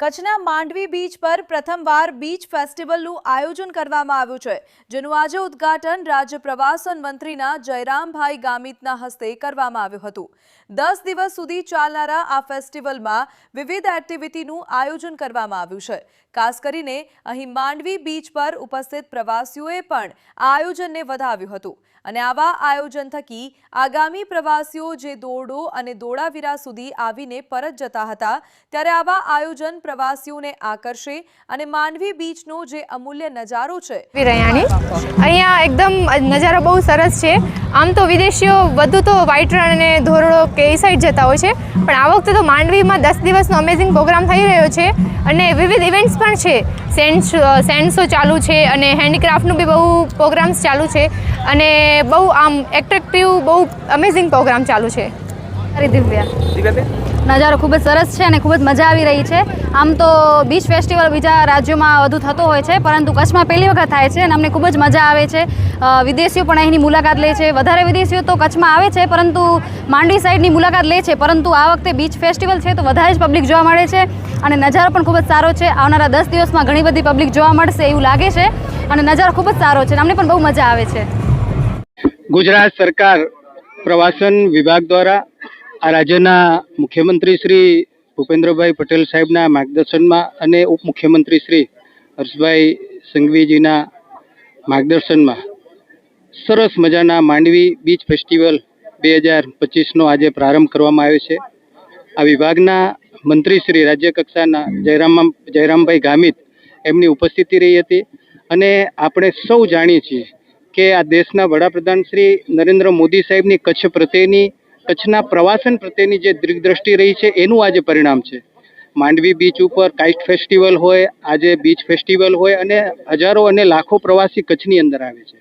કચ્છના માંડવી બીચ પર પ્રથમવાર બીચ ફેસ્ટિવલનું આયોજન કરવામાં આવ્યું છે, જેનું આજે ઉદ્ઘાટન રાજ્ય પ્રવાસન મંત્રીના જયરામભાઈ ગામિતના હસ્તે કરવામાં આવ્યું હતું। 10 દિવસ સુધી ચાલનારા આ ફેસ્ટિવલમાં વિવિધ એક્ટિવિટીનું આયોજન કરવામાં આવ્યું છે। ખાસ કરીને અહીં માંડવી બીચ પર ઉપસ્થિત પ્રવાસીઓએ પણ આ આયોજનને વધાવ્યું હતું અને આવા આયોજન થકી આગામી પ્રવાસીઓ જે દોરડો અને ધોળાવીરા સુધી આવીને પરત જતા હતા, ત્યારે આવા આયોજન પ્રવાસીઓને આકર્ષે અને માંડવી બીચનો જે અમૂલ્ય નજારો છે અહીંયા એકદમ નજારો બહુ સરસ છે। આમ તો વિદેશીઓ વધુ તો વ્હાઇટ રણ અને ધોરડો કે એ સાઈડ જતા હોય છે, પણ આ વખતે તો માંડવીમાં 10 દિવસનો અમેઝિંગ પ્રોગ્રામ થઈ રહ્યો છે અને વિવિધ ઇવેન્ટ્સ પણ છે। સેન્ડ શો ચાલુ છે અને હેન્ડીક્રાફ્ટનું બી બહુ પ્રોગ્રામ્સ ચાલુ છે અને બહુ આમ એટ્રેક્ટિવ બહુ અમેઝિંગ પ્રોગ્રામ ચાલુ છે। નજારો ખૂબ જ સરસ છે અને ખૂબ જ મજા આવી રહી છે। આમ તો બીચ ફેસ્ટિવલ બીજા રાજ્યોમાં વધુ થતો હોય છે, પરંતુ કચ્છમાં પહેલી વખત થાય છે અને અમને ખૂબ જ મજા આવે છે। વિદેશીઓ પણ અહીંની મુલાકાત લે છે। વધારે વિદેશીઓ તો કચ્છમાં આવે છે, પરંતુ માંડવી સાઈડની મુલાકાત લે છે, પરંતુ આ વખતે બીચ ફેસ્ટિવલ છે તો વધારે જ પબ્લિક જોવા મળે છે અને નજારો પણ ખૂબ જ સારો છે। આવનારા 10 દિવસમાં ઘણી બધી પબ્લિક જોવા મળશે એવું લાગે છે અને નજારો ખૂબ જ સારો છે અને અમને પણ બહુ મજા આવે છે। ગુજરાત સરકાર પ્રવાસન વિભાગ દ્વારા આ રાજ્યના મુખ્યમંત્રી શ્રી ભૂપેન્દ્રભાઈ પટેલ સાહેબના માર્ગદર્શનમાં અને ઉપમુખ્યમંત્રી શ્રી હર્ષભાઈ સંઘવીજીના માર્ગદર્શનમાં સરસ મજાના માંડવી બીચ ફેસ્ટિવલ 2025નો આજે પ્રારંભ કરવામાં આવ્યો છે। આ વિભાગના મંત્રી શ્રી રાજ્ય કક્ષાના જયરામભાઈ ગામિત એમની ઉપસ્થિતિ રહી હતી અને આપણે સૌ જાણીએ છીએ કે આ દેશના વડાપ્રધાન શ્રી નરેન્દ્ર મોદી સાહેબની કચ્છ પ્રત્યેની, કચ્છના પ્રવાસન પ્રત્યેની જે દીર્ઘદ્રષ્ટિ રહી છે એનું આજે પરિણામ છે। માંડવી બીચ ઉપર કાઇટ ફેસ્ટિવલ હોય, આજે બીચ ફેસ્ટિવલ હોય અને હજારો અને લાખો પ્રવાસી કચ્છની અંદર આવે છે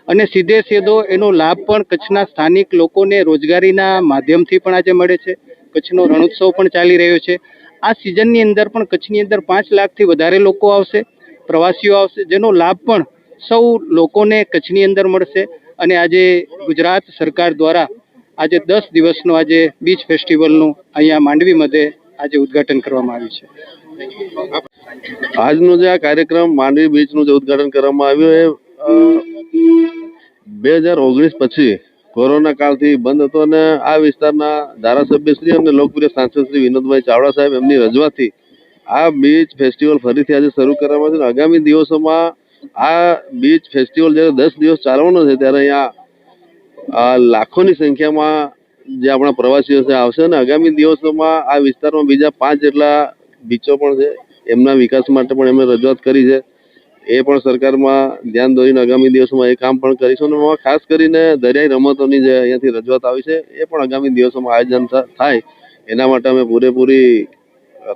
અને સીધો એનો લાભ પણ કચ્છના સ્થાનિક લોકોને રોજગારીના માધ્યમથી પણ આજે મળે છે। કચ્છનો રણોત્સવ પણ ચાલી રહ્યો છે। આ સિઝનની અંદર પણ કચ્છની અંદર 5 લાખથી વધારે લોકો આવશે, પ્રવાસીઓ આવશે, જેનો લાભ પણ સૌ લોકોને કચ્છની અંદર મળશે અને આજે ગુજરાત સરકાર દ્વારા આજે 10 દિવસનો આજે બીચ ફેસ્ટિવલનું અહીંયા માંડવી મધ્યે આજે ઉદ્ઘાટન કરવામાં આવ્યું છે। આજનો જે આ કાર્યક્રમ માંડવી બીચનું જે ઉદ્ઘાટન કરવામાં આવ્યું એ 2019 પછી કોરોના કાળથી બંધ હતો અને આ વિસ્તારના ધારાસભ્ય શ્રી અને લોકપ્રિય સાંસદ શ્રી વિનોદભાઈ ચાવડા સાહેબ એમની રજૂઆતથી આ બીચ ફેસ્ટિવલ ફરીથી આજે શરૂ કરવામાં છે। આગામી દિવસોમાં આ બીચ ફેસ્ટિવલ જ્યારે 10 દિવસ ચાલવાનો છે ત્યારે અહીંયા લાખોની સંખ્યામાં જે આપણા પ્રવાસીઓ છે આવશે અને આગામી દિવસોમાં આ વિસ્તારમાં બીજા 5 જેટલા બીચો પણ છે, એમના વિકાસ માટે પણ એમણે રજૂઆત કરી છે। એ પણ સરકારમાં ધ્યાન દોરીને આગામી દિવસોમાં એ કામ પણ કરીશું અને ખાસ કરીને દરિયાઈ રમતોની જે અહીંયાથી રજૂઆત આવી છે એ પણ આગામી દિવસોમાં આયોજન થાય એના માટે અમે પૂરેપૂરી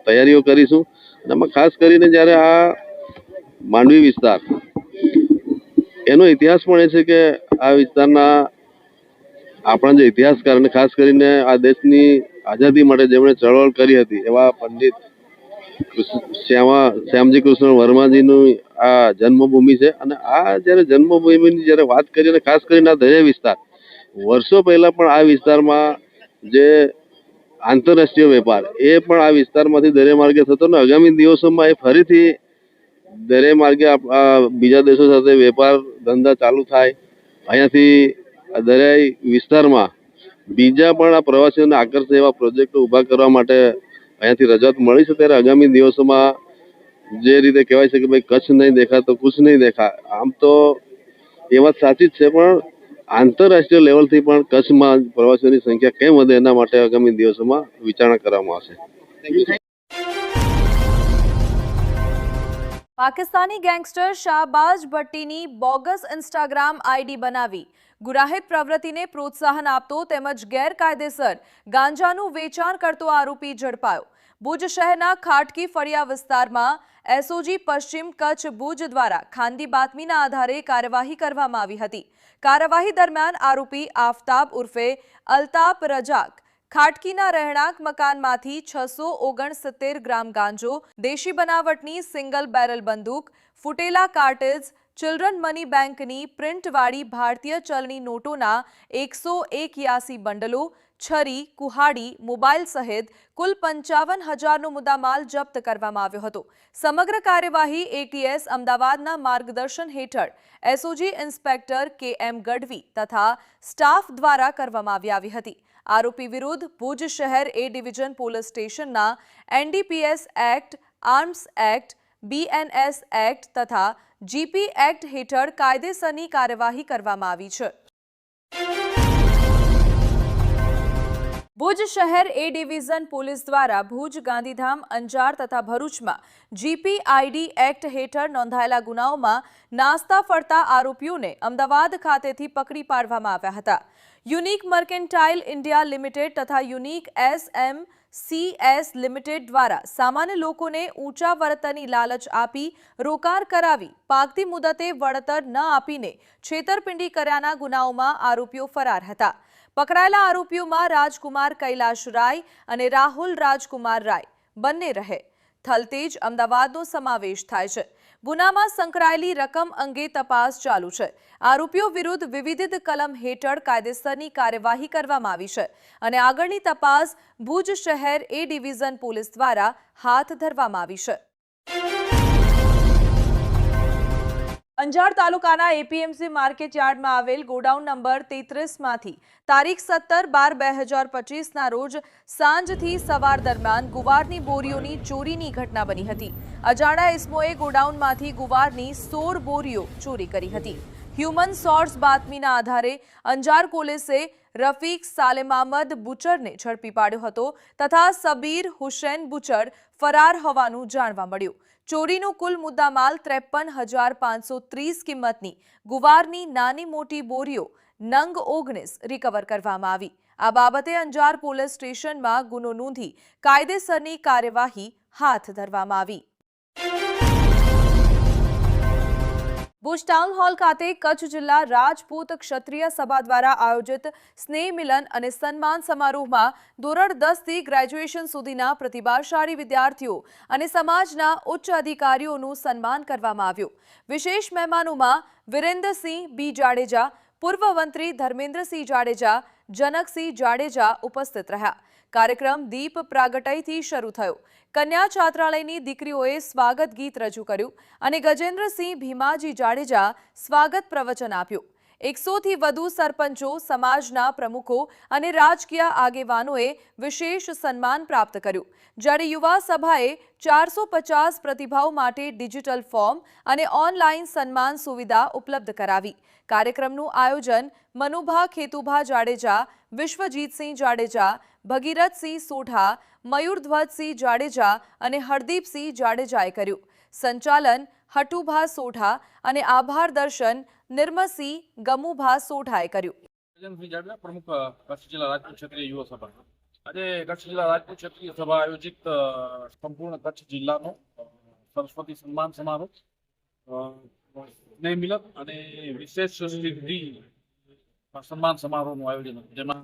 તૈયારીઓ કરીશું। અને એમાં ખાસ કરીને જ્યારે આ માંડવી વિસ્તાર એનો ઇતિહાસ પણ એ છે કે આ વિસ્તારના આપણા જે ઇતિહાસકાર અને ખાસ કરીને આ દેશની આઝાદી માટે જેમણે ચળવળ કરી હતી એવા પંડિત શ્યામજી કૃષ્ણ વર્માજીનું આ જન્મભૂમિ છે અને આ જ્યારે જન્મભૂમિની જ્યારે વાત કરીએ અને ખાસ કરીને આ દરિયા વિસ્તાર વર્ષો પહેલા પણ આ વિસ્તારમાં જે આંતરરાષ્ટ્રીય વેપાર એ પણ આ વિસ્તારમાંથી દરિયા માર્ગે થતો ને આગામી દિવસોમાં એ ફરીથી દરિયા માર્ગે બીજા દેશો સાથે વેપાર ધંધા ચાલુ થાય, અહીંયાથી દરિયાઈ વિસ્તારમાં બીજા પણ આ પ્રવાસીઓને આકર્ષે એવા પ્રોજેક્ટો ઊભા કરવા માટે અહીંયાથી રજૂઆત મળી છે। ત્યારે આગામી દિવસોમાં જે રીતે કહેવાય છે કે ભાઈ કચ્છ નહીં દેખા તો કુછ નહીં દેખા, આમ તો એ વાત સાચી જ છે, પણ આંતરરાષ્ટ્રીય લેવલથી પણ કચ્છમાં પ્રવાસીઓની સંખ્યા કેમ વધે એના માટે આગામી દિવસોમાં વિચારણા કરવામાં આવશે। પાકિસ્તાની ગેંગસ્ટર શાહબાજ ભટ્ટીની બોગસ ઇન્સ્ટાગ્રામ આઈડી બનાવી ગુનાહિત પ્રવૃત્તિને પ્રોત્સાહન આપતો તેમજ ગેરકાયદેસર ગાંજાનું વેચાણ કરતો આરોપી ઝડપાયો। ભુજ શહેરના ખાટકી ફળિયા વિસ્તારમાં એસઓજી પશ્ચિમ કચ્છ ભુજ દ્વારા ખાનગી બાતમીના આધારે કાર્યવાહી કરવામાં આવી હતી। કાર્યવાહી દરમિયાન આરોપી આફતાબ ઉર્ફે અલ્તાફ રજાક ખાટકીના રહેણાંક મકાનમાંથી 669 ગ્રામ ગાંજો, દેશી બનાવટની સિંગલ બેરલ બંદૂક, ફૂટેલા કાર્ટેજ, ચિલ્ડ્રન મની બેંકની પ્રિન્ટવાળી ભારતીય ચલણી નોટોના 181 બંડલો, છરી, કુહાડી, મોબાઈલ સહિત કુલ 55,000નો મુદ્દામાલ જપ્ત કરવામાં આવ્યો હતો. સમગ્ર કાર્યવાહી ATS અમદાવાદના માર્ગદર્શન હેઠળ એસઓજી ઇન્સ્પેક્ટર KM ગઢવી તથા સ્ટાફ દ્વારા કરવામાં આવી હતી. આરોપી વિરુદ્ધ ભુજ શહેર A ડિવિઝન પોલીસ સ્ટેશનના NDPS act, arms act, BNS act તથા GP એક્ટ હેઠળ કાયદેસરની કાર્યવાહી કરવામાં આવી છે. ભુજ શહેર A ડિવિઝન પોલીસ દ્વારા ભુજ, ગાંધીધામ, અંજાર તથા ભરૂચમાં GPID એક્ટ હેઠળ નોંધાયેલા ગુનાઓમાં નાસ્તા ફરતા આરોપીઓને અમદાવાદ ખાતેથી પકડી પાડવામાં આવ્યા હતા. યુનિક મર્કેન્ટાઇલ ઇન્ડિયા લિમિટેડ તથા યુનિક SMCS લિમિટેડ દ્વારા સામાન્ય લોકોને ઊંચા વળતરની લાલચ આપી રોકાણ કરાવી પાકતી મુદતે વળતર ન આપીને છેતરપિંડી કર્યાના ગુનાઓમાં આરોપીઓ ફરાર હતા. પકડાયેલા આરોપીઓમાં રાજકુમાર કૈલાશ રાય અને રાહુલ રાજકુમાર રાય બંને રહે થલતેજ, અમદાવાદનો સમાવેશ થાય છે. ગુનામાં સંકળાયેલી રકમ અંગે તપાસ ચાલુ છે. આરોપીઓ વિરુદ્ધ વિવિધ કલમ હેઠળ કાયદેસરની કાર્યવાહી કરવામાં આવી છે અને આગળની તપાસ ભુજ શહેર A ડિવિઝન પોલીસ દ્વારા હાથ ધરવામાં આવી છે. અંજાર તાલુકાના APMC માર્કેટ યાર્ડમાં આવેલ ગોડાઉન નંબર 33માંથી તારીખ 17/12/2025ના રોજ સાંજથી સવાર દરમિયાન ગુવારની બોરીઓની ચોરીની ઘટના બની હતી. અજાણ્યા ઇસમોએ ગોડાઉનમાંથી ગુવારની 16 બોરીઓ ચોરી કરી હતી. હ્યુમન સોર્સ બાતમીના આધારે અંજાર પોલીસે રફીક સાલેમામદ બુચરને ઝડપી પાડ્યો હતો તથા સબીર હુસૈન બુચર ફરાર હોવાનું જાણવા મળ્યું. ચોરીનો કુલ મુદ્દામાલ 53,530 કિંમતની ગુવારની નાની મોટી બોરીઓ નંગ 19 રિકવર કરવામાં આવી. આ બાબતે અંજાર પોલીસ સ્ટેશનમાં ગુનો નોંધી કાયદેસરની કાર્યવાહી હાથ ધરવામાં આવી. ભુજ ટાઉન હોલ ખાતે કચ્છ જિલ્લા રાજપૂત ક્ષત્રિય સભા દ્વારા આયોજિત સ્નેહ મિલન અને સન્માન સમારોહમાં ધોરણ 10 થી ગ્રેજ્યુએશન સુધીના પ્રતિભાશાળી વિદ્યાર્થીઓ અને સમાજના ઉચ્ચ અધિકારીઓનું સન્માન કરવામાં આવ્યું. વિશેષ મહેમાનોમાં વિરેન્દ્રસિંહ B જાડેજા, પૂર્વ મંત્રી ધર્મેન્દ્રસિંહ જાડેજા, જનકસિંહ જાડેજા ઉપસ્થિત રહ્યા. કાર્યક્રમ દીપ પ્રાગટયથી શરૂ થયો. કન્યા છાત્રાલયની દીકરીઓએ સ્વાગત ગીત રજૂ કર્યું અને ગજેન્દ્રસિંહ ભીમાજી જાડેજા સ્વાગત પ્રવચન આપ્યું. 100થી વધુ સરપંચો, સમાજના પ્રમુખો અને રાજકીય આગેવાનોએ વિશેષ સન્માન પ્રાપ્ત કર્યું. જ્યારે યુવા સભાએ 450 પ્રતિભાઓ માટે ડિજિટલ ફોર્મ અને ઓનલાઈન સન્માન સુવિધા ઉપલબ્ધ કરાવી. કાર્યક્રમનું આયોજન મનુભા ખેતુભા જાડેજા, વિશ્વજીતસિંહ જાડેજા, ભગીરથસિંહ સોઢા, મયુરધ્વજસિંહ જાડેજા અને હરદીપસિંહ જાડેજાએ કર્યું. સંચાલન હટુભા સોઢા અને આભાર દર્શન નિર્મસિંહ ગમુભા સોઢાએ કર્યું. પ્રમુખ કચ્છ જિલ્લા રાજપૂત ક્ષત્રિય યુવા સભા. આજે કચ્છ જિલ્લા રાજપૂત ક્ષત્રિય સભા આયોજિત સંપૂર્ણ કચ્છ જિલ્લાનો સરસ્વતી સન્માન સમારોહ, સ્નેહ મિલન અને વિશેષ સિદ્ધિ સન્માન સમારોહનું આયોજન, જેમાં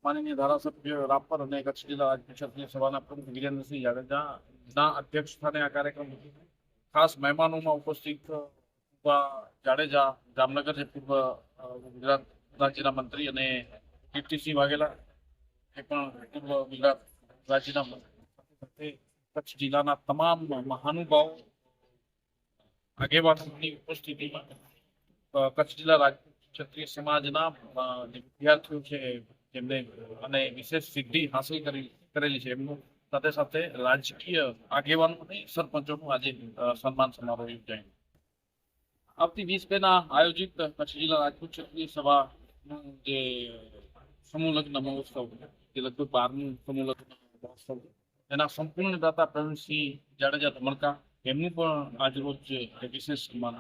માનનીય ધારાસભ્ય રાપર અને કચ્છ જિલ્લા રાજપૂત ક્ષત્રિય સભાના પ્રમુખ વિરેન્દ્રસિંહ જાડેજાના અધ્યક્ષ સ્થાને આ કાર્યક્રમ ખાસ મહેમાનોમાં ઉપસ્થિત જાડેજા, જામનગર પૂર્વ ગુજરાત રાજ્યના મંત્રી, અને કીર્તિસિંહ વાઘેલા એ પણ પૂર્વ ગુજરાત રાજ્યના મંત્રી, કચ્છ જિલ્લાના તમામ મહાનુભાવો આગેવાનોની ઉપસ્થિતિમાં કચ્છ જિલ્લા રાજપૂત ક્ષત્રિય સમાજના જે વિદ્યાર્થીઓ છે જેમને અને વિશેષ સિદ્ધિ હાંસલ કરેલી છે એમનું સાથે સાથે રાજકીય આગેવાનો અને સરપંચોનું આજે સન્માન સમારોહ યોજાય. આવતી 20 મેના આયોજિત કચ્છ જિલ્લા રાજપૂત ક્ષત્રિય સભાનું જે સમૂહ લગ્ન મહોત્સવ, જે લગભગ 12મું સમૂહ લગ્ન મહોત્સવ, એના સંપૂર્ણ દાતા પ્રવીણસિંહ જાડેજા ધમણકા એમનું પણ આજરોજ વિશેષ સન્માન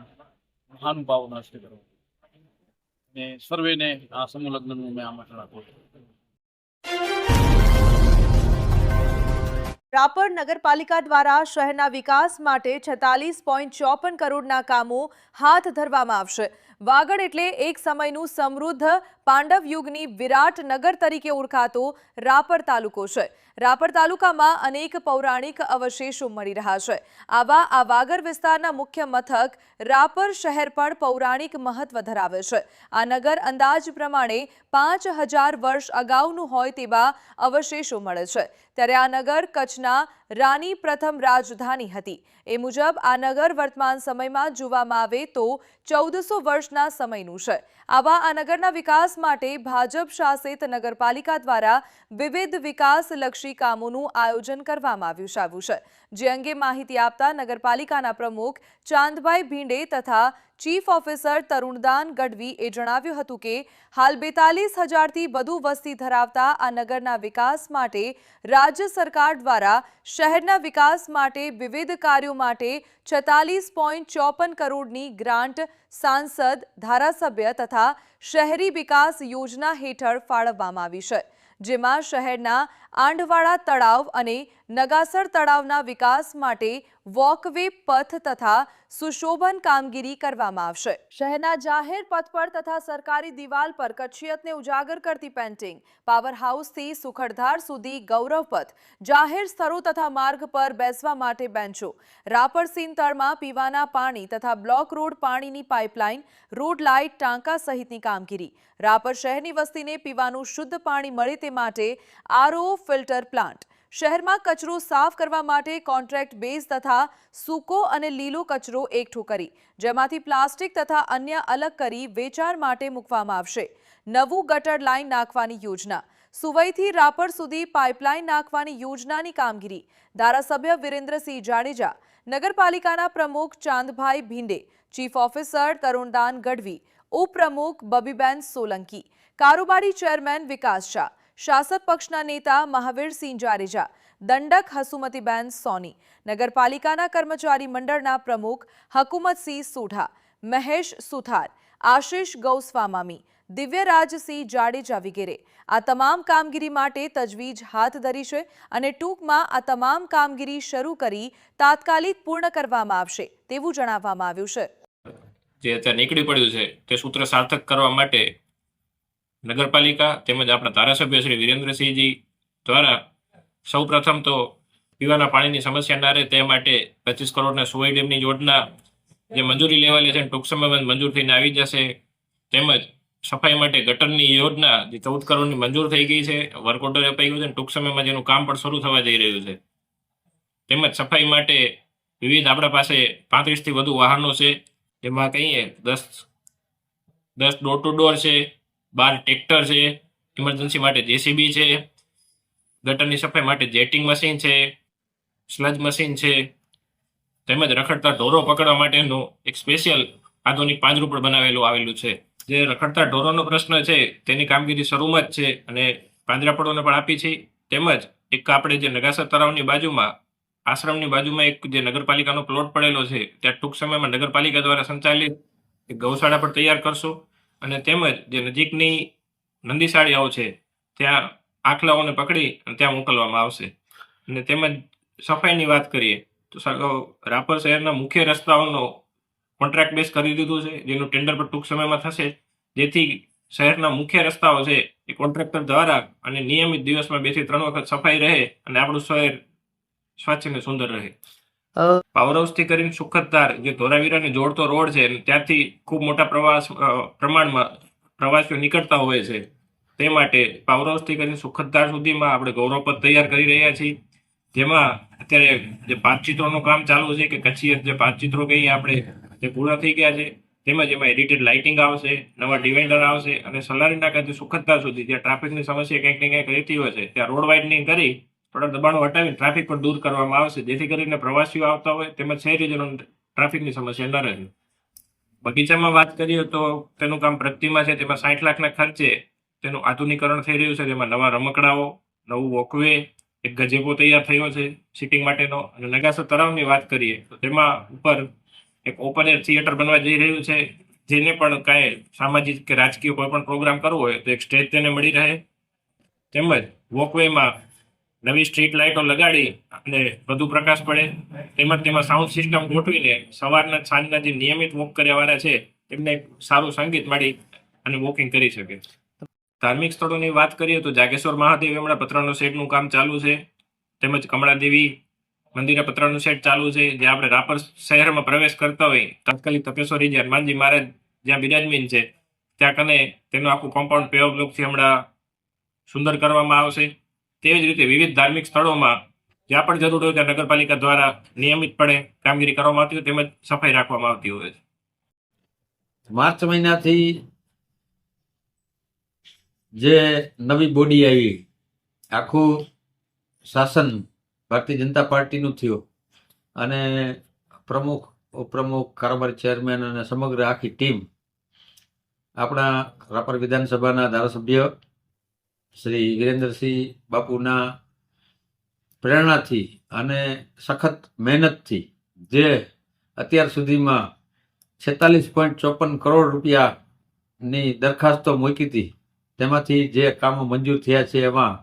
મહાનુભાવોના હસ્તે કરવું અને સર્વેને આ સમૂહ લગ્નનું મેં આમંત્રણ આપ્યું. રાપર નગરપાલિકા દ્વારા શહેરના વિકાસ માટે 46.54 કરોડના કામો હાથ ધરવામાં આવશે. વાગડ એટલે એક સમયનું સમૃદ્ધ પાંડવ યુગની વિરાટ નગર તરીકે ઓળખાતો રાપર તાલુકો છે. રાપર તાલુકામાં અનેક પૌરાણિક અવશેષો મળી રહ્યા છે. આવા આ વાગડ વિસ્તારના મુખ્ય મથક રાપર શહેર પણ પૌરાણિક મહત્વ ધરાવે છે. આ નગર અંદાજ પ્રમાણે 5000 વર્ષ અગાઉનું હોય તેવા અવશેષો મળે છે. ત્યારે આ નગર કચ્છના રાની પ્રથમ રાજધાની હતી. એ મુજબ આ નગર વર્તમાન સમયમાં જોવામાં આવે તો 1400 વર્ષના સમયનું છે. આવા આ નગરના વિકાસ માટે ભાજપ શાસિત નગરપાલિકા દ્વારા વિવિધ વિકાસલક્ષી કામોનું આયોજન કરવામાં આવ્યું છે. જે અંગે માહિતી આપતા નગરપાલિકાના પ્રમુખ ચાંદભાઈ ભીંડે તથા ચીફ ઓફિસર તરુણદાન ગઢવીએ જણાવ્યું હતું કે હાલ 42,000થી વધુ વસ્તી ધરાવતા આ નગરના વિકાસ માટે રાજ્ય સરકાર દ્વારા શહેરના વિકાસ માટે વિવિધ કાર્યો માટે 46.54 કરોડની ગ્રાન્ટ સાંસદ, ધારાસભ્ય તથા શહેરી વિકાસ યોજના હેઠળ ફાળવવામાં આવી છે. જેમાં શહેરના આંડવાળા તળાવ અને નગાસર તળાવના વિકાસ માટે વોકવે પથ તથા સુશોભન કામગીરી કરવામાં આવશે. શહેરના જાહેર પથ પર તથા સરકારી દિવાલ પર કચ્છિયતને ઉજાગર કરતી પેન્ટિંગ, પાવર હાઉસથી સુખડધાર સુધી ગૌરવ પથ, જાહેર સ્થળો તથા માર્ગ પર બેસવા માટે બેન્ચો, રાપર સીન તળમાં પીવાના પાણી તથા બ્લોક રોડ પાણીની પાઇપલાઇન, રોડ લાઇટ, ટાંકા સહિતની કામગીરી, રાપર શહેરની વસ્તીને પીવાનું શુદ્ધ પાણી મળે તે માટે આરઓ ફિલ્ટર પ્લાન્ટ, શહેરમાં કચરો સાફ કરવા માટે કોન્ટ્રાક્ટ બેઝ તથા સૂકો અને લીલો કચરો એકઠો કરી જેમાંથી પ્લાસ્ટિક તથા અન્ય અલગ કરી વેચાણ માટે મૂકવામાં આવશે. નવું ગટર લાઇન નાખવાની યોજના, સુવઈથી રાપર સુધી પાઇપલાઇન નાખવાની યોજનાની કામગીરી. ધારાસભ્ય વિરેન્દ્રસિંહ જાડેજા, નગરપાલિકાના પ્રમુખ ચાંદભાઈ ભીંડે, ચીફ ઓફિસર તરુણદાન ગઢવી, ઉપપ્રમુખ બબીબેન સોલંકી, કારોબારી ચેરમેન વિકાસ શાહ, શાસક પક્ષના નેતા મહાવીરસિંહ જાડેજા, દંડક હસુમતીબેન સોની, નગરપાલિકાના કર્મચારી મંડળના પ્રમુખ હકુમતસિંહ સોઢા, મહેશ સુથાર, આશિષ ગૌસ્વામી, દિવ્યરાજસિંહ જાડેજા વગેરે આ તમામ કામગીરી માટે તજવીજ હાથ ધરી છે અને ટૂંકમાં આ તમામ કામગીરી શરૂ કરી તાત્કાલિક પૂર્ણ કરવામાં આવશે તેવું જણાવવામાં આવ્યું છે. જે અત્યારે નીકળી પડ્યું છે તે સૂત્ર સાર્થક કરવા માટે નગરપાલિકા તેમજ આપણા ધારાસભ્ય શ્રી વિરેન્દ્રસિંહજી દ્વારા સૌ પ્રથમ તો પીવાના પાણીની સમસ્યા ના રહે તે માટે 25 કરોડના સુવઈ ડેમની યોજના જે મંજૂરી લેવાલી છે ટૂંક સમયમાં મંજૂર થઈને આવી જશે. તેમજ સફાઈ માટે ગટરની યોજના જે 14 કરોડની મંજૂર થઈ ગઈ છે, વર્ક ઓર્ડર અપાઈ ગયું છે, ટૂંક સમયમાં જેનું કામ પણ શરૂ થવા જઈ રહ્યું છે. તેમજ સફાઈ માટે વિવિધ આપણા પાસે 35થી વધુ વાહનો છે, જેમાં કહીએ 10 ડોર ટુ ડોર છે, 12 ટ્રેક્ટર છે, ઇમરજન્સી માટે જેસીબી છે, ગટરની સફાઈ માટે જેટિંગ મશીન છે, સ્લજ મશીન છે, તેમજ રખડતા ઢોરો પકડવા માટેનું એક સ્પેશિયલ આધુનિક પાંજરું પણ આવેલું છે. જે રખડતા ઢોરોનો પ્રશ્ન છે તેની કામગીરી શરૂમાં જ છે અને પાંજરાપોળોને પણ આપી છે. તેમજ એક આપણે જે નગાસર તળાવની બાજુમાં આશ્રમની બાજુમાં એક જે નગરપાલિકાનો પ્લોટ પડેલો છે ત્યાં ટૂંક સમયમાં નગરપાલિકા દ્વારા સંચાલિત એક ગૌશાળા પણ તૈયાર કરશો અને તેમજ જે નજીકની નંદીશાળીઓ છે ત્યાં આખલાઓને પકડી અને ત્યાં મોકલવામાં આવશે. અને તેમજ સફાઈની વાત કરીએ તો રાપર શહેરના મુખ્ય રસ્તાઓનો કોન્ટ્રાક્ટ બેઝ કરી દીધું છે, જેનું ટેન્ડર પણ ટૂંક સમયમાં થશે, જેથી શહેરના મુખ્ય રસ્તાઓ છે એ કોન્ટ્રાક્ટર દ્વારા અને નિયમિત દિવસમાં 2 થી 3 વખત સફાઈ રહે અને આપણું શહેર સ્વચ્છ અને સુંદર રહે. પાવર હાઉસથી કરીને સુખતધાર જે ધોરાવીરાને જોડતો રોડ છે ત્યાંથી ખૂબ મોટા પ્રમાણમાં પ્રવાસીઓ નીકળતા હોય છે. તે માટે પાવર હાઉસથી કરીને સુખતધાર સુધીમાં આપણે ગૌરવપથ તૈયાર કરી રહ્યા છીએ, જેમાં અત્યારે જે પાતચિત્રોનું કામ ચાલુ છે કે કચ્છિયત જે પાતચિત્રો કહીએ આપણે તે પૂરા થઈ ગયા છે. તેમજ એમાં એડિટેડ લાઇટિંગ આવશે, નવા ડિવાઈડર આવશે અને સલારી નાકાથી સુખતધાર સુધી જ્યાં ટ્રાફિકની સમસ્યા કંઈક ને કંઈક રહેતી હોય છે ત્યાં રોડ વાઇડનિંગ કરી થોડા દબાણો હટાવી ટ્રાફિક પણ દૂર કરવામાં આવશે, જેથી કરીને પ્રવાસીઓ આવતા હોય તેમજ શહેરીજનો ટ્રાફિકની સમસ્યા ન રહે. બગીચામાં વાત કરીએ તો તેનું કામ પ્રગતિમાં છે, તેમાં 60 લાખના ખર્ચે તેનું આધુનિકરણ થઈ રહ્યું છે. તેમાં નવા રમકડાઓ, નવું વોકવે, એક ગજેબો તૈયાર થયો છે સિટિંગ માટેનો. અને નગાસર તળાવની વાત કરીએ તો તેમાં ઉપર એક ઓપન એર થિયેટર બનવા જઈ રહ્યું છે, જેને પણ કાંઈ સામાજિક કે રાજકીય કોઈ પણ પ્રોગ્રામ કરવો હોય તો એક સ્ટેજ તેને મળી રહે. તેમજ વોકવેમાં નવી સ્ટ્રીટ લાઇટો લગાડી અને વધુ પ્રકાશ પડે. તેમજ તેમાં સાઉન્ડ સિસ્ટમ ગોઠવીને સવારના સાંજના જે નિયમિત વોક કર્યાવાળા છે એમને સારું સંગીત મળી અને વોકિંગ કરી શકે. ધાર્મિક સ્થળોની વાત કરીએ તો જાગેશ્વર મહાદેવ હમણાં પતરાનો શેડનું કામ ચાલુ છે, તેમજ કમળાદેવી મંદિરે પતરાનું શેડ ચાલુ છે. જે આપણે રાપર શહેરમાં પ્રવેશ કરતા હોય તાત્કાલિક તપેશ્વરી જે હનુમાનજી મહારાજ જ્યાં બિરાજમાન છે ત્યાં કને તેનું આખું કોમ્પાઉન્ડ પેવ બ્લોકથી હમણાં સુંદર કરવામાં આવશે. તેવી જ રીતે વિવિધ ધાર્મિક સ્થળોમાં જ્યાં પણ જરૂર હોય ત્યાં નગરપાલિકા દ્વારા નિયમિતપણે કામગીરી કરવામાં આવતી હોય તેમજ સફાઈ રાખવામાં આવતી હોય છે. માર્ચ મહિનાથી જે નવી બોડી આવી, આખું શાસન ભારતીય જનતા પાર્ટીનું થયું અને પ્રમુખ, ઉપપ્રમુખ, કારોબારી ચેરમેન અને સમગ્ર આખી ટીમ આપણા રાપર વિધાનસભાના ધારાસભ્ય શ્રી વિરેન્દ્રસિંહ બાપુના પ્રેરણાથી અને સખત મહેનતથી જે અત્યાર સુધીમાં 46.54 કરોડ રૂપિયાની દરખાસ્તો મૂકી હતી, તેમાંથી જે કામો મંજૂર થયા છે એમાં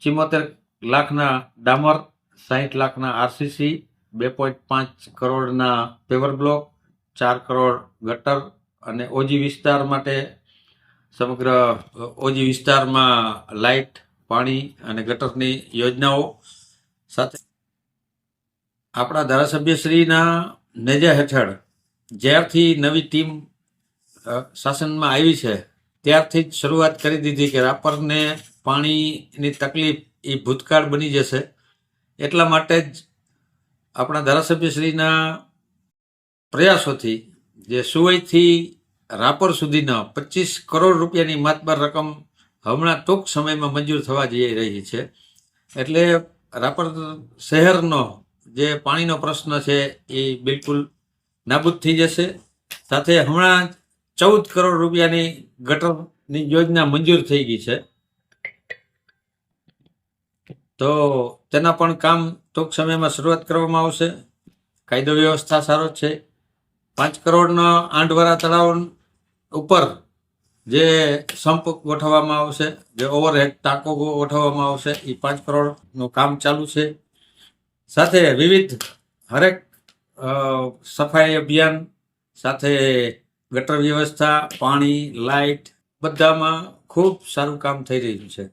74 લાખના ડામર, 60 લાખના આરસીસી, 2.5 કરોડના પેવર બ્લોક, 4 કરોડ ગટર અને ઓજી વિસ્તાર માટે સમગ્ર ઓજી વિસ્તારમાં લાઇટ, પાણી અને ગટરની યોજનાઓ સાથે આપણા ધારાસભ્યશ્રીના નેજા હેઠળ જ્યારથી નવી ટીમ શાસનમાં આવી છે ત્યારથી જ શરૂઆત કરી દીધી કે રાપરને પાણીની તકલીફ એ ભૂતકાળ બની જશે. એટલા માટે જ આપણા ધારાસભ્યશ્રીના પ્રયાસોથી જે સુવઈથી રાપર સુધીના 25 કરોડ રૂપિયાની માતબર રકમ હમણાં ટૂંક સમયમાં મંજૂર થવા જઈ રહી છે. એટલે રાપર શહેરનો જે પાણીનો પ્રશ્ન છે એ બિલકુલ નાબૂદ થઈ જશે. સાથે હમણાં 14 કરોડ રૂપિયાની ગટરની યોજના મંજૂર થઈ ગઈ છે, તો તેના પણ કામ ટૂંક સમયમાં શરૂઆત કરવામાં આવશે. કાયદો વ્યવસ્થા સારો છે. 5 કરોડના આંધવરા તળાવ ઉપર જે સંપ ગોઠવવામાં આવશે, જે ઓવરહેડ ટાંકો ગોઠવવામાં આવશે, એ 5 કરોડનું કામ ચાલુ છે. સાથે વિવિધ હરેક સફાઈ અભિયાન સાથે ગટર વ્યવસ્થા, પાણી, લાઇટ બધામાં ખૂબ સારું કામ થઈ રહ્યું છે.